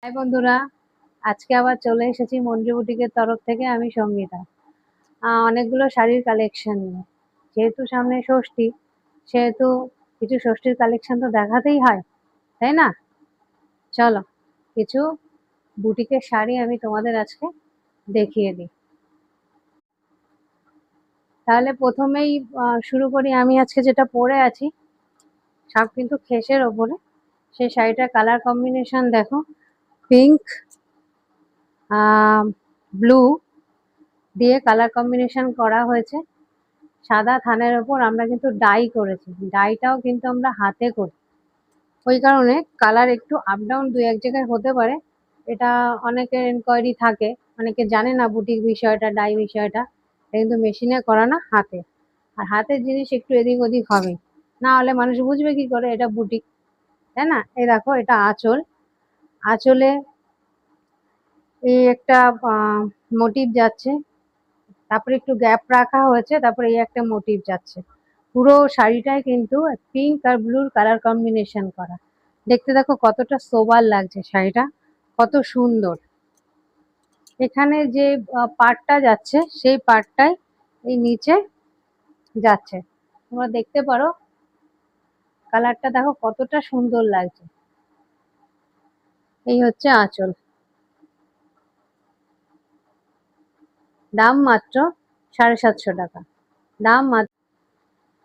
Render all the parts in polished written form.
High বন্ধুরা, আজকে আবার চলে এসেছি মঞ্জু বুটিকের তরফ থেকে। আমি সঙ্গীতা। অনেকগুলো শাড়ির কালেকশন নিয়ে। যেহেতু সামনে ষষ্ঠী, সেহেতু কিছু ষষ্ঠীর কালেকশন তো দেখাতেই হয়, তাই না? চলো কিছু বুটিকের শাড়ি আমি তোমাদের আজকে দেখিয়ে দিই। তাহলে প্রথমেই শুরু করি। আমি আজকে যেটা পরে আছি সব কিন্তু খেসের ওপরে। সেই শাড়িটার কালার কম্বিনেশন দেখো, পিঙ্ক, ব্লু দিয়ে কালার কম্বিনেশন করা হয়েছে। সাদা থানের ওপর আমরা কিন্তু ডাই করেছি। ডাইটাও কিন্তু আমরা হাতে করি, ওই কারণে কালার একটু আপ ডাউন দু এক জায়গায় হতে পারে। এটা অনেকের এনকোয়ারি থাকে, অনেকে জানে না বুটিক বিষয়টা, ডাই বিষয়টা। এটা কিন্তু মেশিনে করা না, হাতে। আর হাতের জিনিস একটু এদিক ওদিক হবে, না হলে মানুষ বুঝবে কি করে এটা বুটিক, তাই না? এই দেখো, এটা আঁচল। আঁচলে এই একটা মোটিভ যাচ্ছে, তারপরে একটু গ্যাপ রাখা হয়েছে, তারপরে এই একটা মোটিভ যাচ্ছে। পুরো শাড়িটাই কিন্তু পিঙ্ক আর ব্লুর কালার কম্বিনেশন করা। দেখতে দেখো কতটা সোবার লাগছে শাড়িটা, কত সুন্দর। এখানে যে পাড়টা যাচ্ছে সেই পাড়টাই এই নিচে যাচ্ছে, তোমরা দেখতে পারো। কালারটা দেখো কতটা সুন্দর লাগছে। এই হচ্ছে আঁচল। দাম মাত্র 750 টাকা। দাম মাত্র।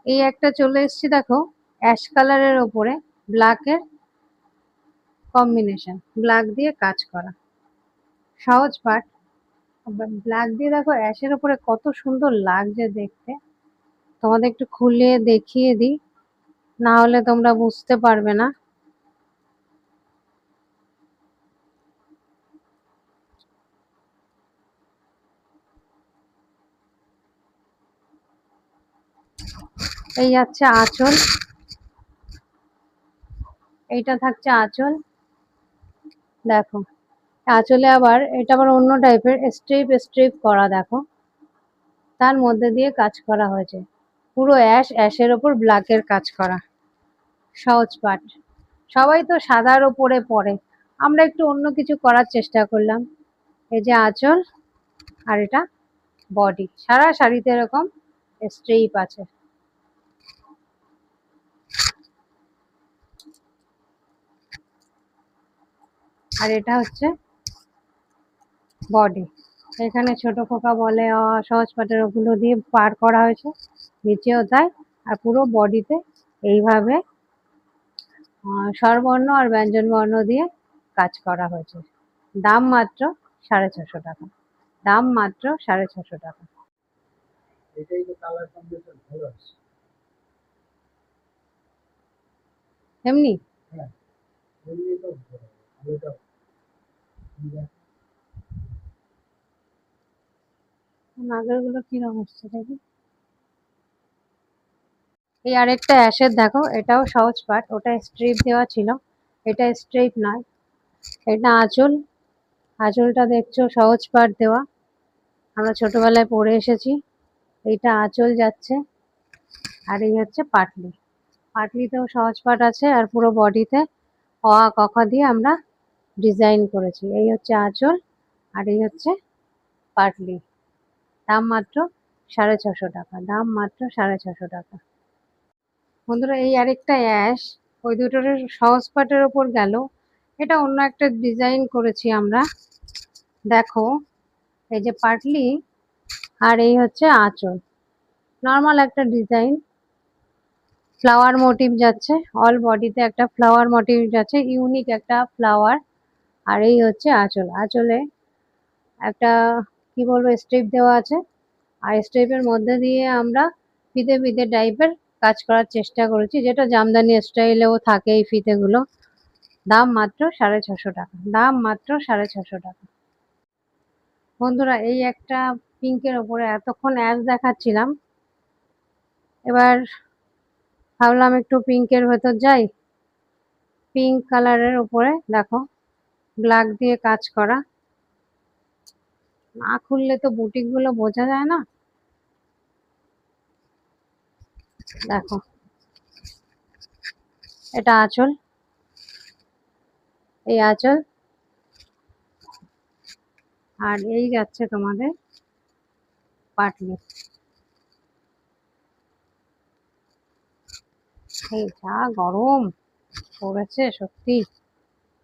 এই একটা চলে এসেছি দেখো, অ্যাশ কালারের ওপরে ব্ল্যাকের কম্বিনেশন, ব্ল্যাক দিয়ে কাজ করা, সহজ পাট। ব্ল্যাক দিয়ে দেখো অ্যাশের উপরে কত সুন্দর লাগছে দেখতে। তোমাদের একটু খুলে দেখিয়ে দিই, না হলে তোমরা বুঝতে পারবে না। এই যাচ্ছে আঁচল, এইটা থাকছে আঁচল। দেখো আঁচলে আবার এটা আবার অন্য টাইপের স্ট্রিপ স্ট্রিপ করা, দেখো তার মধ্যে দিয়ে কাজ করা হয়েছে। পুরো অ্যাশের ওপর ব্ল্যাকের কাজ করা, সহজ পাট। সবাই তো সাদার ওপরে পরে, আমরা একটু অন্য কিছু করার চেষ্টা করলাম। এই যে আঁচল, আর এটা বডি। সারা শাড়িতে এরকম স্ট্রিপ আছে। আর এটা হচ্ছে বডি। এখানে ছোট খোকা বলে সহজ পাটের ওগুলো দিয়ে পার করা হয়েছে, নিচেও তাই। আর পুরো বডিতে এইভাবে স্বরবর্ণ আর ব্যঞ্জন বর্ণ দিয়ে কাজ করা হয়েছে। দাম মাত্র 650 টাকা। দাম মাত্র 650 টাকা। এটাই তো কালার কম্বিনেশন ভালো আছে এমনি। হ্যাঁ, এমনি তো ভালো। আগের গুলো কিরকম হচ্ছে দেখি। এই আরেকটা অ্যাশের দেখো, এটাও সহজ পাট। ওটা স্ট্রিপ দেওয়া ছিল, এটা স্ট্রিপ নয়। এটা আঁচল। আঁচলটা দেখছো সহজ পাট দেওয়া, আমরা ছোটবেলায় পড়ে এসেছি। এইটা আঁচল যাচ্ছে। আর এই হচ্ছে পাটলি। পাটলিতেও সহজ পাট আছে, আর পুরো বডিতে অ আ ক খ দিয়ে আমরা ডিজাইন করেছি। এই হচ্ছে আঁচল, আর এই হচ্ছে পাটলি। দাম মাত্র 650 টাকা। দাম মাত্র 650 টাকা। বন্ধুরা, এই আরেকটা অ্যাশ, ওই দুটোর সহজ পাটের ওপর গেল। এটা অন্য একটা ডিজাইন করেছি আমরা। দেখো, এই যে পাটলি, আর এই হচ্ছে আঁচল। নর্মাল একটা ডিজাইন, ফ্লাওয়ার মোটিভ যাচ্ছে। অল বডিতে একটা ফ্লাওয়ার মোটিভ যাচ্ছে, ইউনিক একটা ফ্লাওয়ার। আর এই হচ্ছে আঁচল। আঁচলে একটা কি বলবো স্ট্রিপ দেওয়া আছে, আর স্ট্রিপের মধ্যে দিয়ে আমরা ফিতে ফিতে টাইপের কাজ করার চেষ্টা করেছি, যেটা জামদানি স্টাইলেও থাকে এই ফিতেগুলো। দাম মাত্র 650 টাকা। দাম মাত্র 650 টাকা। বন্ধুরা, এই একটা পিঙ্কের ওপরে এতক্ষণ অ্যাশ দেখাচ্ছিলাম, এবার ভাবলাম একটু পিঙ্কের ভেতর যাই। পিঙ্ক কালারের ওপরে দেখো ব্ল্যাক দিয়ে কাজ করা। না খুললে তো বুটিক গুলো বোঝা যায় না। দেখো, এটা আঁচল। এই আঁচল, আর এই যাচ্ছে তোমাদের পাটলি। এই যা গরম পড়েছে, সত্যি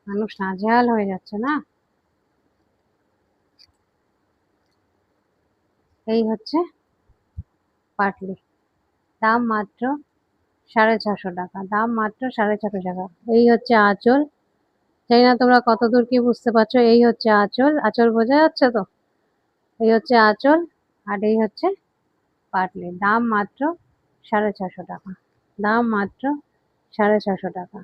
মানুষ নাজেহাল হয়ে যাচ্ছে না। এই হচ্ছে পাটলি, দাম মাত্র 650 টাকা, দাম মাত্র 650 টাকা। এই হচ্ছে আঁচল, জানি না তোমরা কতদূর কি বুঝতে পারছো। এই হচ্ছে আঁচল, আঁচল বোঝা যাচ্ছে তো? এই হচ্ছে আঁচল আর এই হচ্ছে পাটলি, দাম মাত্র 650 টাকা, দাম মাত্র 650 টাকা।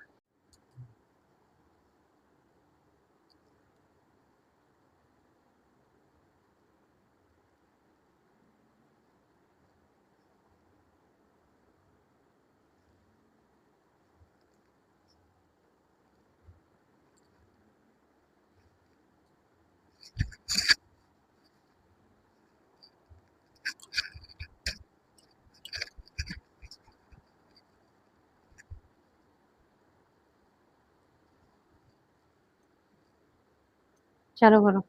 চালু করো।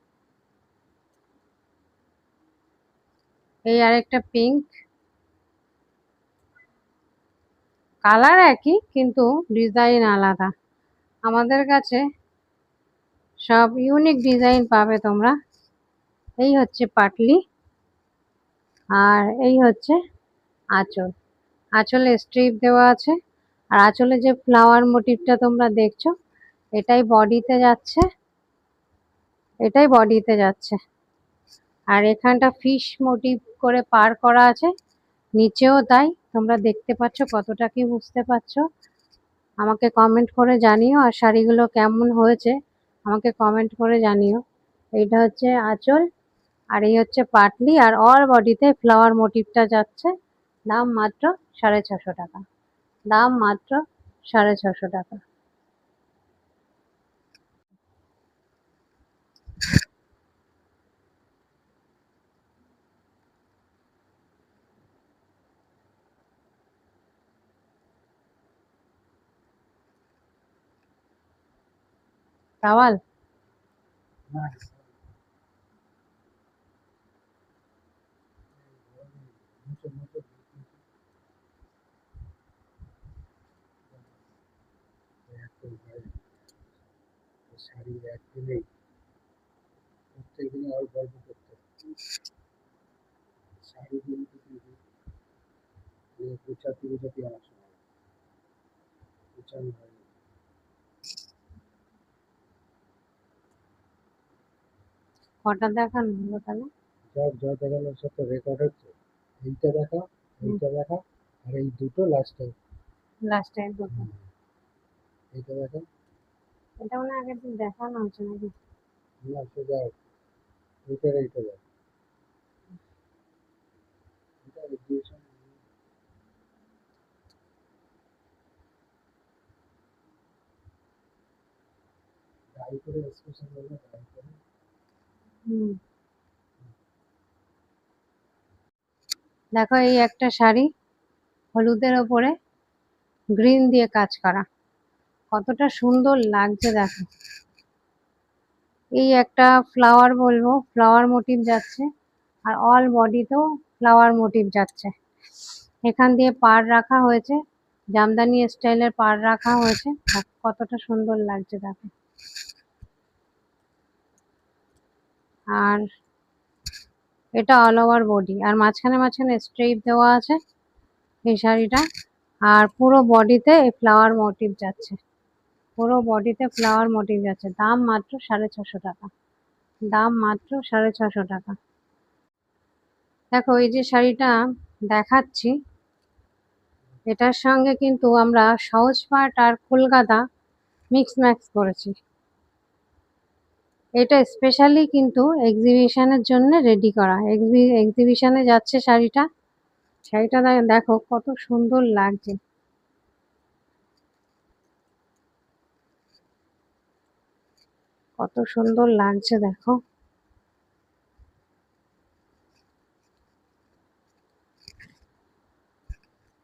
এই আরেকটা পিঙ্ক, কালার একই কিন্তু ডিজাইন আলাদা। আমাদের কাছে সব ইউনিক ডিজাইন পাবে তোমরা। এই হচ্ছে পাটলি আর এই হচ্ছে আঁচল, আঁচলে স্ট্রিপ দেওয়া আছে। আর আঁচলে যে ফ্লাওয়ার মোটিভটা তোমরা দেখছো, এটাই বডিতে যাচ্ছে, এটাই বডিতে যাচ্ছে। আর এখানটা ফিশ মোটিভ করে পার করা আছে, নিচেও তাই। তোমরা দেখতে পাচ্ছ, কতটা কি বুঝতে পারছো আমাকে কমেন্ট করে জানিও। আর শাড়িগুলো কেমন হয়েছে আমাকে কমেন্ট করে জানিও। এইটা হচ্ছে আঁচল আর এই হচ্ছে পাটলি, আর অল বডিতে ফ্লাওয়ার মোটিভটা যাচ্ছে। দাম মাত্র 650 টাকা, দাম মাত্র 650 টাকা। রাওয়াল, শাড়ি একদিনেই প্রত্যেকদিন আর গল্প করতে শাড়ি কিন্তু গুছাতে গুছাতে আমার সময় গুছানো হয়নি। কটা দেখানো হলো তাহলে? সব যা দেখানোর সব তো রেকর্ড হচ্ছে। এইটা দেখা, এইটা দেখা, আর এই দুটো লাস্টে। লাস্ট টাইম দুটো, এইটা দেখা, এটা মনে হয় আগের দিন দেখানো হয়েছে নাকি? না সোজা এইটার এইটা দেখা, এটা এক্সিবিশন গাড়ি করে এক্সিবিশন করবে গাড়ি করে। হুম, দেখো এই একটা শাড়ি হলুদের ওপরে গ্রিন দিয়ে কাজ করা, কতটা সুন্দর লাগছে দেখো। এই একটা ফ্লাওয়ার বলবো, ফ্লাওয়ার মোটিভ যাচ্ছে আর অল বডিতেও ফ্লাওয়ার মোটিভ যাচ্ছে। এখান দিয়ে পাড় রাখা হয়েছে, জামদানি স্টাইলের পাড় রাখা হয়েছে, দেখো কতটা সুন্দর লাগছে দেখো। আর এটা অল ওভার বডি আর মাঝখানে মাঝখানে স্ট্রেপ দেওয়া আছে এই শাড়িটা। আর পুরো বডিতে এই ফ্লাওয়ার মোটিভ যাচ্ছে, পুরো বডিতে ফ্লাওয়ার মোটিভ যাচ্ছে। দাম মাত্র 650 টাকা, দাম মাত্র 650 টাকা। দেখো এই যে শাড়িটা দেখাচ্ছি, এটার সঙ্গে কিন্তু আমরা সহজ পাট আর কলকাতা মিক্স ম্যাক্স করেছি। এটা স্পেশালি কিন্তু এক্সিবিশনের জন্য রেডি করা, এক্সিবিশনে যাচ্ছে শাড়িটা। শাড়িটা দেখো কত সুন্দর লাগছে, কত সুন্দর লাগছে দেখো।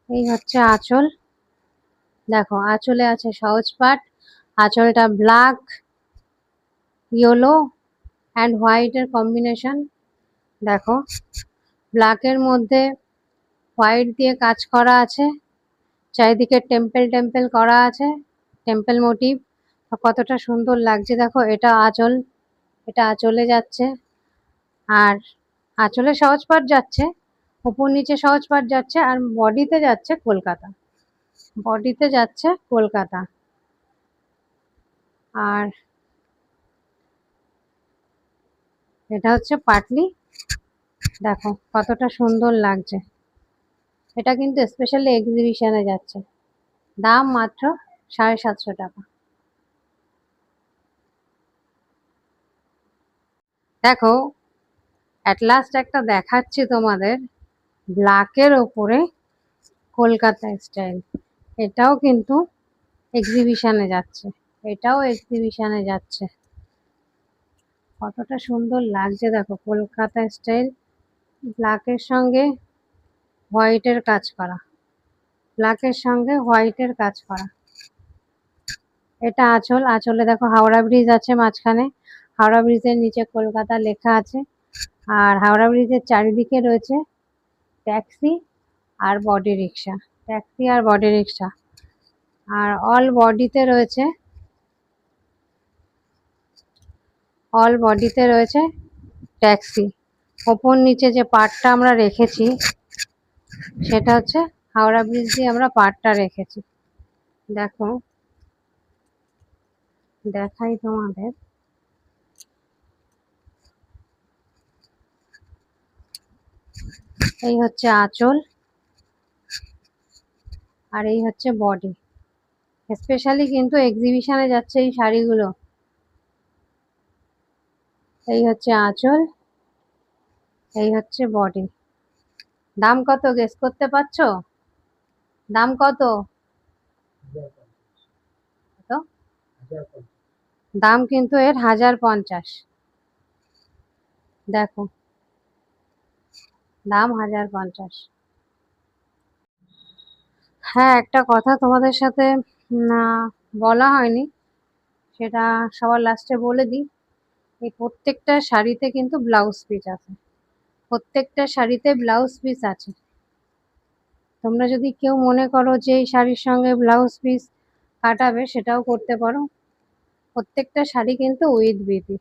এই হচ্ছে আঁচল, দেখো আঁচলে আছে সহজ পাট, আঁচলটা ব্ল্যাক ইয়েলো অ্যান্ড হোয়াইটের কম্বিনেশন। দেখো ব্ল্যাকের মধ্যে হোয়াইট দিয়ে কাজ করা আছে, চারিদিকে টেম্পল টেম্পল করা আছে, টেম্পল মোটিভ। কতটা সুন্দর লাগছে দেখো। এটা আঁচল, এটা আঁচলে যাচ্ছে, আর আঁচলে সহজ পাট যাচ্ছে, উপর নিচে সহজ পাট যাচ্ছে, আর বডিতে যাচ্ছে কলকাতা, বডিতে যাচ্ছে কলকাতা। আর এটা হচ্ছে পাটলি। দেখো কতটা সুন্দর লাগছে। এটা কিন্তু স্পেশালি এক্সিবিশনে যাচ্ছে, দাম মাত্র 750 টাকা। দেখো অ্যাট লাস্ট একটা দেখাচ্ছি তোমাদের, ব্ল্যাকের ওপরে কলকাতা স্টাইল। এটাও কিন্তু এক্সিবিশনে যাচ্ছে, এটাও এক্সিবিশনে যাচ্ছে। কতটা সুন্দর লাগছে দেখো, কলকাতা স্টাইল, ব্ল্যাকের সঙ্গে হোয়াইটের কাজ করা, ব্ল্যাকের সঙ্গে হোয়াইটের কাজ করা। এটা আঁচল, আঁচলে দেখো হাওড়া ব্রিজ আছে মাঝখানে, হাওড়া ব্রিজের নিচে কলকাতা লেখা আছে। আর হাওড়া ব্রিজের চারিদিকে রয়েছে ট্যাক্সি আর বডি রিক্সা, ট্যাক্সি আর বডি রিক্সা। আর অল বডিতে রয়েছে, অল বডিতে রয়েছে ট্যাক্সি। ওপর নিচে যে পার্টটা আমরা রেখেছি সেটা হচ্ছে হাওড়া ব্রিজ দিয়ে আমরা পার্টটা রেখেছি। দেখো দেখাই তোমাদের, এই হচ্ছে আঁচল আর এই হচ্ছে বডি। স্পেশালি কিন্তু এক্সিবিশনে যাচ্ছে এই শাড়িগুলো। এই হচ্ছে আঁচল, এই হচ্ছে বডি। দাম কত গেস করতে পারছো? দাম কত? 1050, কত? 1050। দাম কিন্তু এর 1050। দেখো দাম 1050। হ্যাঁ, একটা কথা তোমাদের সাথে না বলা হয়নি, সেটা সবার লাস্টে বলে দিই। এই প্রত্যেকটা শাড়িতে কিন্তু ব্লাউজ পিস আছে, প্রত্যেকটা শাড়িতে ব্লাউজ পিস আছে। তোমরা যদি কেউ মনে করো যে এই শাড়ির সঙ্গে ব্লাউজ পিস কাটাবে, সেটাও করতে পারো। প্রত্যেকটা শাড়ি কিন্তু উইথ বিপি।